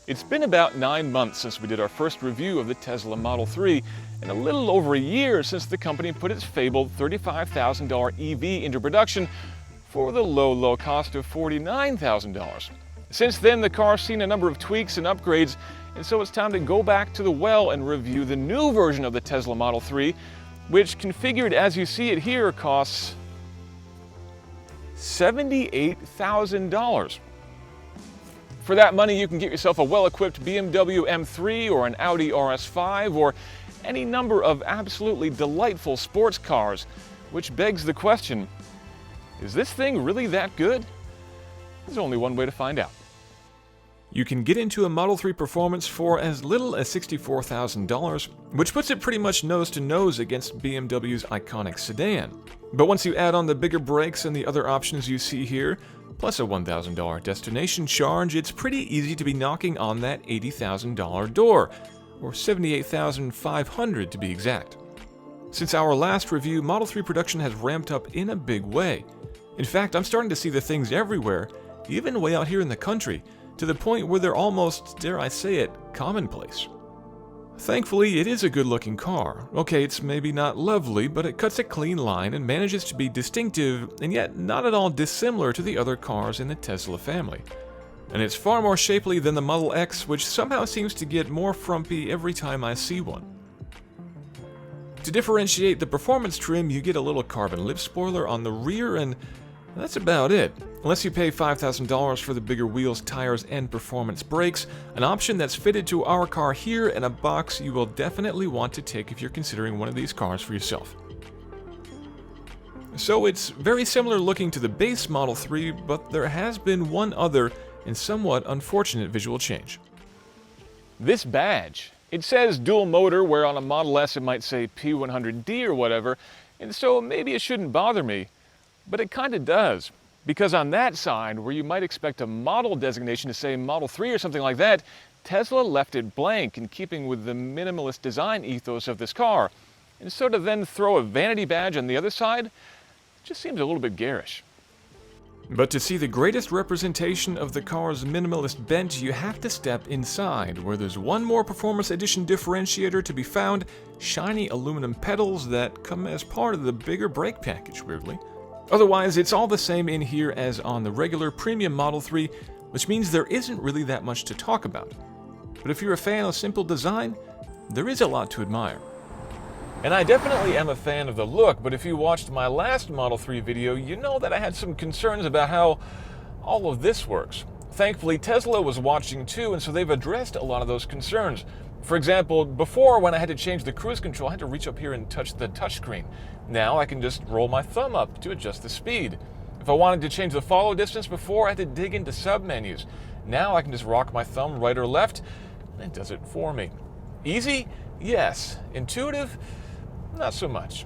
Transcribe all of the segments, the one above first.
It's been about 9 months since we did our first review of the Tesla Model 3, and a little over a year since the company put its fabled $35,000 EV into production for the low cost of $49,000. Since then, the car's seen a number of tweaks and upgrades, and so it's time to go back to the well and review the new version of the Tesla Model 3, which, configured as you see it here, costs $78,000. For that money, you can get yourself a well-equipped BMW M3 or an Audi RS5 or any number of absolutely delightful sports cars, which begs the question, is this thing really that good? There's only one way to find out. You can get into a Model 3 Performance for as little as $64,000, which puts it pretty much nose to nose against BMW's iconic sedan. But once you add on the bigger brakes and the other options you see here, plus a $1,000 destination charge, it's pretty easy to be knocking on that $80,000 door, or $78,500 to be exact. Since our last review, Model 3 production has ramped up in a big way. In fact, I'm starting to see the things everywhere, even way out here in the country, to the point where they're almost, dare I say it, commonplace. Thankfully, it is a good-looking car. Okay, it's maybe not lovely, but it cuts a clean line and manages to be distinctive, and yet not at all dissimilar to the other cars in the Tesla family. And it's far more shapely than the Model X, which somehow seems to get more frumpy every time I see one. To differentiate the performance trim, you get a little carbon lip spoiler on the rear, and that's about it. Unless you pay $5,000 for the bigger wheels, tires, and performance brakes, an option that's fitted to our car here in a box you will definitely want to take if you're considering one of these cars for yourself. So it's very similar looking to the base Model 3, but there has been one other and somewhat unfortunate visual change. This badge. It says dual motor, where on a Model S it might say P100D or whatever, and so maybe it shouldn't bother me, but it kinda does. Because on that side, where you might expect a model designation to say Model 3 or something like that, Tesla left it blank in keeping with the minimalist design ethos of this car. And so to then throw a vanity badge on the other side, just seems a little bit garish. But to see the greatest representation of the car's minimalist bent, you have to step inside, where there's one more Performance Edition differentiator to be found, shiny aluminum pedals that come as part of the bigger brake package, weirdly. Otherwise, it's all the same in here as on the regular premium Model 3, which means there isn't really that much to talk about. But if you're a fan of simple design, there is a lot to admire. And I definitely am a fan of the look, but if you watched my last Model 3 video, you know that I had some concerns about how all of this works. Thankfully, Tesla was watching too, and so they've addressed a lot of those concerns. For example, before, when I had to change the cruise control, I had to reach up here and touch the touchscreen. Now I can just roll my thumb up to adjust the speed. If I wanted to change the follow distance before, I had to dig into submenus. Now I can just rock my thumb right or left, and it does it for me. Easy? Yes. Intuitive? Not so much.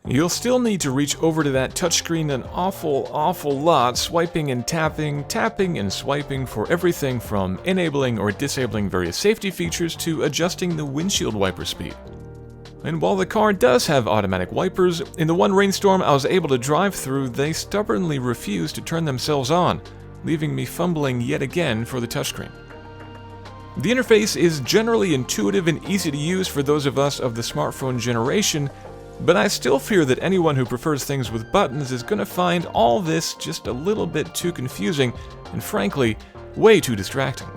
You'll still need to reach over to that touchscreen an awful lot, swiping and tapping and swiping for everything from enabling or disabling various safety features to adjusting the windshield wiper speed. And while the car does have automatic wipers, in the one rainstorm I was able to drive through, they stubbornly refused to turn themselves on, leaving me fumbling yet again for the touchscreen. The interface is generally intuitive and easy to use for those of us of the smartphone generation, but I still fear that anyone who prefers things with buttons is going to find all this just a little bit too confusing and, frankly, way too distracting.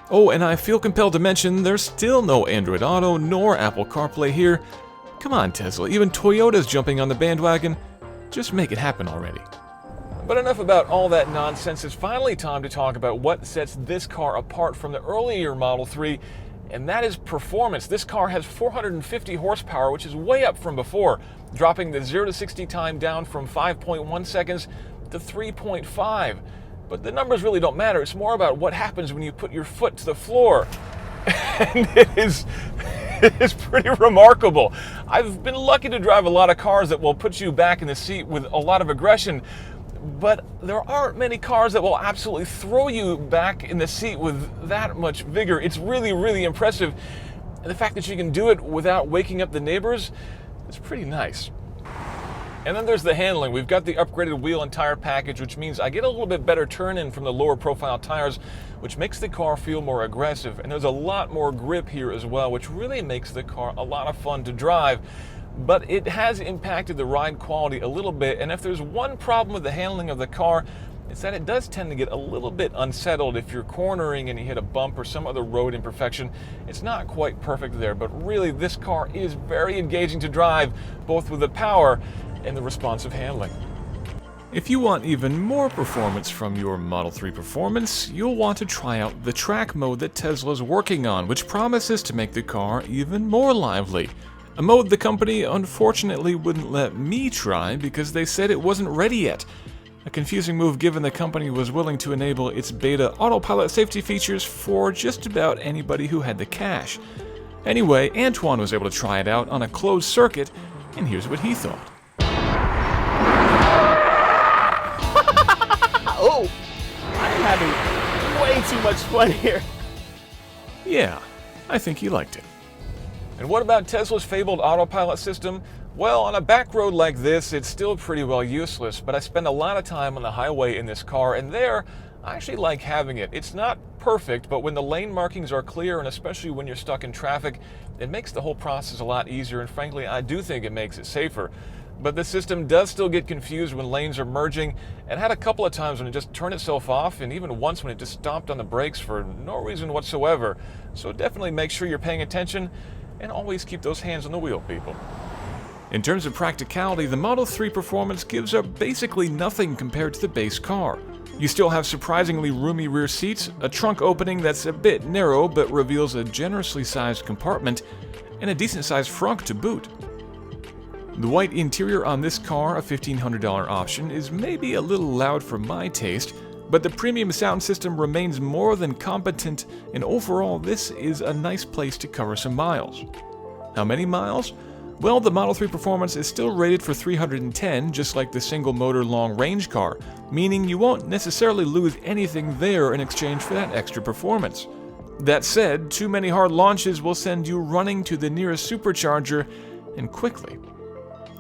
Oh, and I feel compelled to mention there's still no Android Auto nor Apple CarPlay here. Come on, Tesla, even Toyota's jumping on the bandwagon. Just make it happen already. But enough about all that nonsense. It's finally time to talk about what sets this car apart from the earlier Model 3, and that is performance. This car has 450 horsepower, which is way up from before, dropping the 0 to 60 time down from 5.1 seconds to 3.5. But the numbers really don't matter. It's more about what happens when you put your foot to the floor. And it is pretty remarkable. I've been lucky to drive a lot of cars that will put you back in the seat with a lot of aggression, but there aren't many cars that will absolutely throw you back in the seat with that much vigor. It's really impressive. And the fact that you can do it without waking up the neighbors is pretty nice. And then there's the handling. We've got the upgraded wheel and tire package, which means I get a little bit better turn-in from the lower profile tires, which makes the car feel more aggressive. And there's a lot more grip here as well, which really makes the car a lot of fun to drive. But it has impacted the ride quality a little bit, and if there's one problem with the handling of the car, it's that it does tend to get a little bit unsettled if you're cornering and you hit a bump or some other road imperfection. It's not quite perfect there, but really this car is very engaging to drive, both with the power and the responsive handling. If you want even more performance from your Model 3 Performance, you'll want to try out the track mode that Tesla's working on, which promises to make the car even more lively. A mode the company unfortunately wouldn't let me try because they said it wasn't ready yet. A confusing move given the company was willing to enable its beta Autopilot safety features for just about anybody who had the cash. Anyway, Antoine was able to try it out on a closed circuit, and here's what he thought. Oh, I'm having way too much fun here. Yeah, I think he liked it. And what about Tesla's Fabled Autopilot system? Well, on a back road like this, it's still pretty well useless, but I spend a lot of time on the highway in this car, and there, I actually like having it. It's not perfect, but when the lane markings are clear, and especially when you're stuck in traffic, it makes the whole process a lot easier, and frankly, I do think it makes it safer. But the system does still get confused when lanes are merging, and had a couple of times when it just turned itself off, and even once when it just stomped on the brakes for no reason whatsoever. So definitely make sure you're paying attention, and always keep those hands on the wheel, people. In terms of practicality, the Model 3 Performance gives up basically nothing compared to the base car. You still have surprisingly roomy rear seats, a trunk opening that's a bit narrow but reveals a generously sized compartment, and a decent sized frunk to boot. The white interior on this car, a $1,500 option, is maybe a little loud for my taste, but the premium sound system remains more than competent, and overall this is a nice place to cover some miles. How many miles? Well, the Model 3 Performance is still rated for 310, just like the single-motor long-range car, meaning you won't necessarily lose anything there in exchange for that extra performance. That said, too many hard launches will send you running to the nearest supercharger, and quickly.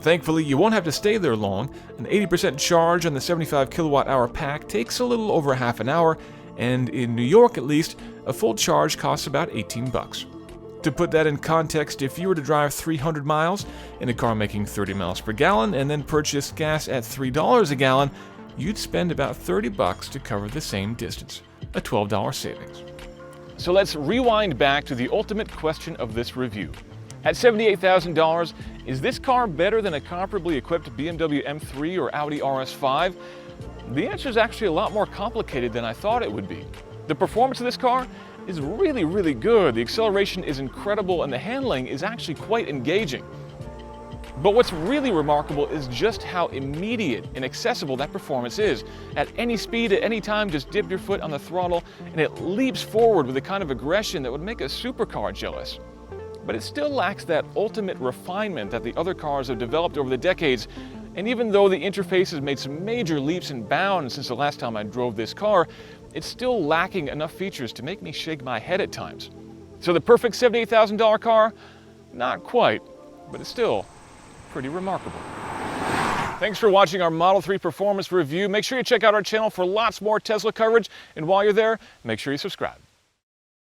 Thankfully, you won't have to stay there long. An 80% charge on the 75 kilowatt-hour pack takes a little over half an hour, and in New York at least, a full charge costs about $18. To put that in context, if you were to drive 300 miles in a car making 30 miles per gallon and then purchase gas at $3 a gallon, you'd spend about $30 to cover the same distance, a $12 savings. So let's rewind back to the ultimate question of this review. At $78,000, is this car better than a comparably equipped BMW M3 or Audi RS5? The answer is actually a lot more complicated than I thought it would be. The performance of this car is really, really good. The acceleration is incredible and the handling is actually quite engaging. But what's really remarkable is just how immediate and accessible that performance is. At any speed, at any time, just dip your foot on the throttle and it leaps forward with a kind of aggression that would make a supercar jealous. But it still lacks that ultimate refinement that the other cars have developed over the decades. And even though the interface has made some major leaps and bounds since the last time I drove this car, it's still lacking enough features to make me shake my head at times. So the perfect $78,000 car? Not quite, but it's still pretty remarkable. Thanks for watching our Model 3 Performance review. Make sure you check out our channel for lots more Tesla coverage, and while you're there, make sure you subscribe.